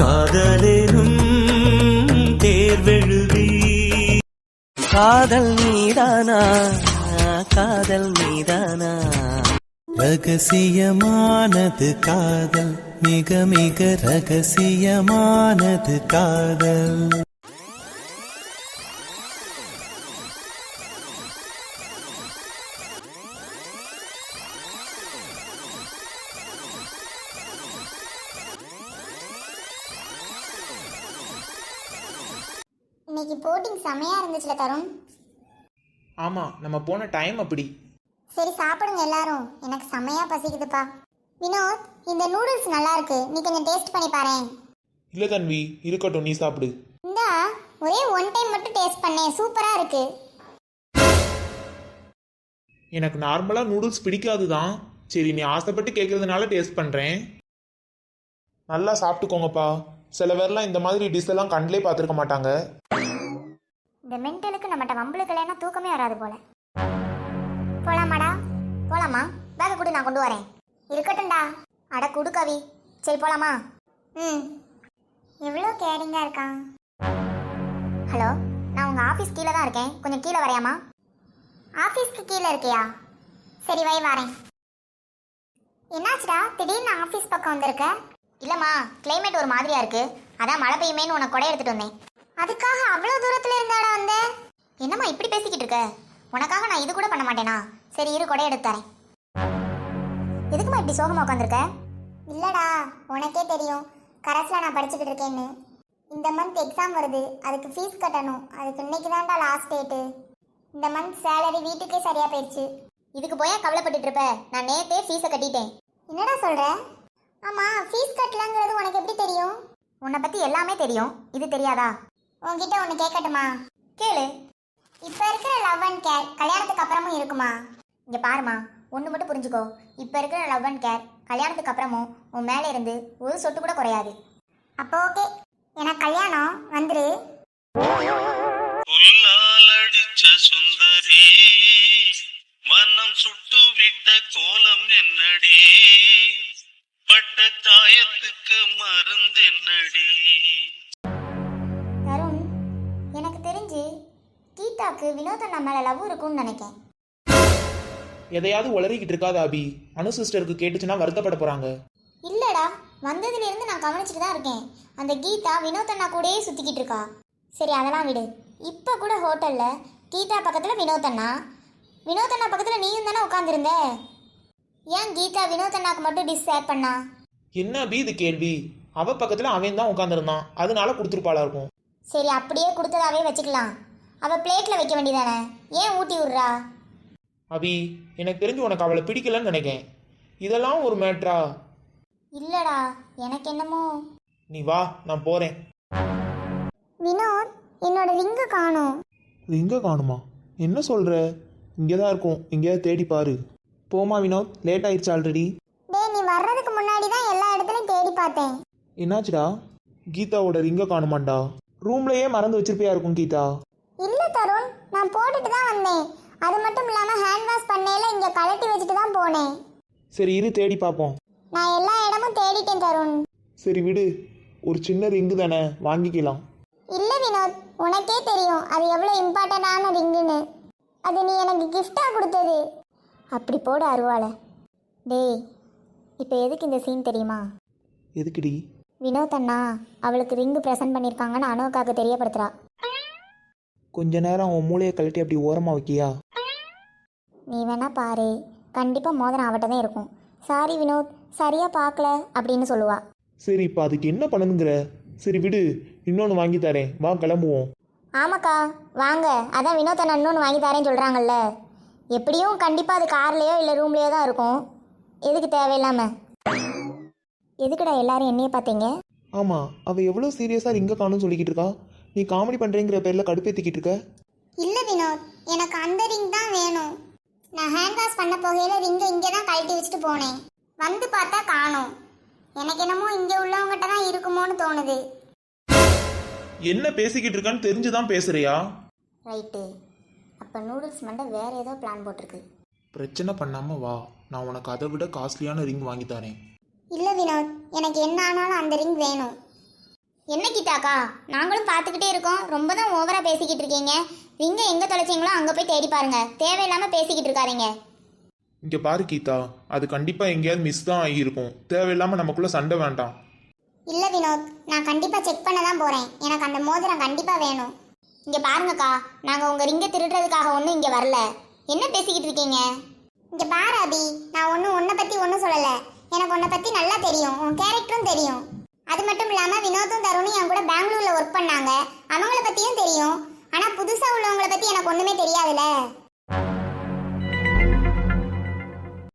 காதலேனும் தேர்வெழுதி காதல் மீதானா காதல் மீதானா ரகசியமானது காதல் மிக மிக ரகசியமானது காதல். இன்னைக்கு போட்டிங் செமையா இருந்துச்சுல தருண். ஆமா, நம்ம போன டைம் அப்படி. சரி சாப்பிடுங்க எல்லாரும், எனக்கு செமையா பசிக்குதுப்பா. வினோத், இந்த நூடுல்ஸ் நல்லா இருக்கு, நீ கொஞ்சம் டேஸ்ட் பண்ணி பாரேன். இல்ல தன்வி, இருக்கட்டும், நீ சாப்பிடு. இந்தா, ஒரே ஒன் டைம் மட்டும் டேஸ்ட் பண்ணேன், சூப்பரா இருக்கு. எனக்கு நார்மலா நூடுல்ஸ் பிடிக்காது தான். சரி, நீ ஆசைப்பட்டு கேட்கறதுனால டேஸ்ட் பண்றேன். நல்லா சாப்பிட்டுக்கோங்கப்பா. சில பேர்லாம் இந்த மாதிரி டிஷ் எல்லாம் கண்ணிலே பார்த்துருக்க மாட்டாங்க. இந்த மென்டலுக்கு நம்மகிட்ட வம்பளுக்கு இல்லைன்னா தூக்கமே வராது போல. போலாமாடா? போலாமா? பேக கூட நான் கொண்டு வரேன். இருக்கட்டும்டா. அட குடு கவி. சரி போலாமா? எவ்வளோ கேரிங்கா இருக்கான். ஹலோ, நான் உங்க ஆஃபீஸ் கீழே தான் இருக்கேன், கொஞ்சம் கீழே வரையாமா? ஆஃபீஸ்க்கு கீழே இருக்கியா? சரி வை, வரேன். என்னாச்சுடா திடீர்னு ஆஃபீஸ் பக்கம் வந்திருக்க? இல்லைம்மா, கிளைமேட் ஒரு மாதிரியா இருக்கு, அதான் மழை பெய்யுமேன்னு உனக்கு கொடை எடுத்துட்டு வந்தேன். அதுக்காக அவ்வளோ தூரத்துல இருந்தாடா வந்த? என்னம்மா இப்படி பேசிக்கிட்டு இருக்க? உனக்காக நான் இது கூட பண்ண மாட்டேனா? சரி இரு, கொடை எடுத்து தரேன். எதுக்குமா இப்படி சோகமா உட்காந்துருக்க? இல்லடா, உனக்கே தெரியும் கரஸ்ல நான் படிச்சுக்கிட்டு இருக்கேன்னு. இந்த மந்த் எக்ஸாம் வருது, அதுக்கு ஃபீஸ் கட்டணும். அதுக்கு இன்னைக்கு தான்டா லாஸ்ட் டேட்டு. இந்த மந்த் சேலரி வீட்டுக்கே சரியா போயிடுச்சு. இதுக்கு போயா கவலைப்பட்டுட்டு இருப்ப? நான் நேத்தே ஃபீஸை கட்டிட்டேன். என்னடா சொல்ற? ஆமா, ஃபீஸ் கட்டலங்கிறது உனக்கு எப்படி தெரியும்? உன்னை பத்தி எல்லாமே தெரியும், இது தெரியாதா? உன்கிட்ட ஒன்று கேட்கட்டுமா? கேளு. இப்போ இருக்கிற லவ் அண்ட் கேர் கல்யாணத்துக்கு அப்புறமும் இருக்குமா? இங்கே பாருமா, ஒன்று மட்டும் புரிஞ்சுக்கோ. இப்போ இருக்கிற லவ் அண்ட் கேர் கல்யாணத்துக்கு அப்புறமும் உன் மேலே இருந்து ஒரு சொட்டு கூட குறையாது. அப்போ ஓகே, எனக்கு கல்யாணம் வந்துரு. புல்லாலடிச்ச சுந்தரி மனம் சுட்டு விட்ட கோலம் என்னடி, பட்ட காயத்துக்கு மருந்து என்னடி. தருண், எனக்கு தெரிஞ்சு கீதாக்கு வினோதண்ணா மேலே லவ் இருக்கும்னு நினைக்கேன். எதையாவது உளறிக்கிட்டு இருக்காத அபி. அனு சிஸ்டருக்கு கேட்டுச்சுன்னா வருத்தப்பட போறாங்க. இல்லடா, வந்ததுலேருந்து நான் கவனிச்சுட்டு தான் இருக்கேன். அந்த கீதா வினோதண்ணா கூடயே சுற்றிக்கிட்டு இருக்கா. சரி அதெல்லாம் விடு. இப்போ கூட ஹோட்டலில் கீதா பக்கத்தில் வினோதண்ணா பக்கத்தில் நீயும் தானே உட்காந்துருந்த. ஏன் கீதா வினோதண்ணாக்கு மட்டும் டிஷ் ஷேர் பண்ணா? என்ன அபி இது கேள்வி? அவ பக்கத்துல அவன் தான் உட்காந்துருந்தான், அதனால கொடுத்துருப்பாளா இருக்கும். சரி அப்படியே கொடுத்ததாவே வச்சுக்கலாம். அவள் பிளேட்டில் வைக்க வேண்டியதானே, ஏன் ஊட்டி விட்றா? அபி, எனக்கு தெரிஞ்சு உனக்கு அவளை பிடிக்கலன்னு நினைக்கேன். இதெல்லாம் ஒரு மேட்ரா? இல்லடா, எனக்கு என்னமோ. நீ வா, நான் போறேன். வினோத், என்னோட ரிங்கு காணோம். இங்க காணுமா? என்ன சொல்ற? இங்கேதான் இருக்கும், எங்கேயாவது தேடி பாரு. போமா வினோத், லேட் ஆயிடுச்சு ஆல்ரெடி. டேய், நீ வர்றதுக்கு முன்னாடி தான் எல்லா இடத்துலையும் தேடி பார்த்தேன். என்னாச்சுடா? கீதாவோட ரிங்க காணுமாண்டா? ரூம்லயே மறந்து வச்சிருப்பியா இருக்கும் கீதா. இல்ல தருண், நான் போட்டுட்டு தான் வந்தேன். அது மட்டும் இல்லாம ஹேண்ட் வாஷ் பண்ணையில இங்க கழட்டி வச்சுட்டு தான் போனேன். சரி இரு, தேடி பார்ப்போம். நான் எல்லா இடமும் தேடிட்டேன் தருண். சரி விடு, ஒரு சின்ன ரிங்கு தானே, வாங்கிக்கலாம். இல்ல வினோத், உனக்கே தெரியும் அது எவ்வளோ இம்பார்ட்டண்டான ரிங்குன்னு. அது நீ எனக்கு கிஃப்டா கொடுத்தது. அப்படி போட அருவாள. டேய், இப்போ எதுக்கு இந்த சீன் தெரியுமா? எதுக்குடி? வினோத் அண்ணா அவளுக்கு ரிங்கு ப்ரெசென்ட் பண்ணியிருக்காங்கன்னு அனுவுக்காக தெரியப்படுத்துறா. கொஞ்ச நேரம் உன் மூளையை கழட்டி அப்படி ஓரமாக வைக்கியா? நீ வேணா பாரு, கண்டிப்பாக மோதிரம் அவட்ட தான் இருக்கும். சாரி வினோத், சரியா பார்க்கல அப்படின்னு சொல்லுவா. சரி, இப்போ அதுக்கு என்ன பண்ணணுங்கிற? சரி விடு, இன்னொன்று வாங்கி தரேன், வா கிளம்புவோம். ஆமாக்கா வாங்க, அதான் வினோத் அண்ணா இன்னொன்று வாங்கி தரேன்னு சொல்கிறாங்கல்ல. எப்படியும் கண்டிப்பாக அது கார்லேயோ இல்லை ரூம்லேயோ தான் இருக்கும். எதுக்கு தேவையில்லாம? எதுக்குடா எல்லாரும் என்னையே பார்த்தீங்க? ஆமாம், அவள் எவ்வளோ சீரியஸாக ரிங்க காணும்னு சொல்லிக்கிட்டு இருக்கா. நீ காமெடி பண்ணுறேங்கிற பேரில் கடுப்பேற்றிக்கிட்டு இருக்க. இல்லை வினோத், எனக்கு அந்த ரிங் தான் வேணும். நான் ஹேண்ட் வாஷ் பண்ண போகையில் ரிங்கை இங்கே தான் கழட்டி வச்சுட்டு போனேன். வந்து பார்த்தா காணோம். எனக்கு என்னமோ இங்கே உள்ளவங்ககிட்ட தான் இருக்குமோன்னு தோணுது. என்ன பேசிக்கிட்டு இருக்கான்னு தெரிஞ்சுதான் பேசுறியா? ரைட்டு, அப்போ நூடுல்ஸ் மண்டை வேற ஏதோ பிளான் போட்டிருக்கு. பிரச்சனை பண்ணாமல் வா, நான் உனக்கு அதை விட காஸ்ட்லியான ரிங் வாங்கி தரேன். இல்லை வினோத், எனக்கு என்ன ஆனாலும் அந்த ரிங் வேணும். என்ன கீதாக்கா, நாங்களும் பார்த்துக்கிட்டே இருக்கோம். ரொம்ப தான் ஓவரா பேசிக்கிட்டு இருக்கீங்க. ரிங்க எங்க தொலைச்சிங்களோ அங்க போய் தேடி பாருங்க. தேவையில்லாம பேசிக்கிட்டு இருக்காதீங்க. இங்கே பாரு கீதா, அது கண்டிப்பாக எங்கேயாவது மிஸ் தான் ஆகியிருக்கும். தேவையில்லாமல் நமக்குள்ள சண்டை வேண்டாம். இல்ல வினோத், நான் கண்டிப்பா செக் பண்ண தான் போறேன். எனக்கு அந்த மோதிரம் கண்டிப்பா வேணும். இங்க பாருங்கக்கா, நாங்க உங்க ரிங்க திருடுறதுக்காக ஒன்றும் இங்க வரல. என்ன பேசிக்கிட்டு இருக்கீங்க? இங்க பாரு அபி, நான் ஒன்றும் உன்னை பத்தி ஒன்றும் சொல்லல. எனக்கு உன்னை பத்தி நல்லா தெரியும், உன் கேரக்டரும் தெரியும். அது மட்டும் இல்லாம வினோத்தும் தருணும் என் கூட பெங்களூர்ல ஒர்க் பண்ணாங்க, அவங்கள பத்தியும் தெரியும். ஆனா புதுசா உள்ளவங்கள பத்தி எனக்கு ஒண்ணுமே தெரியாதுல.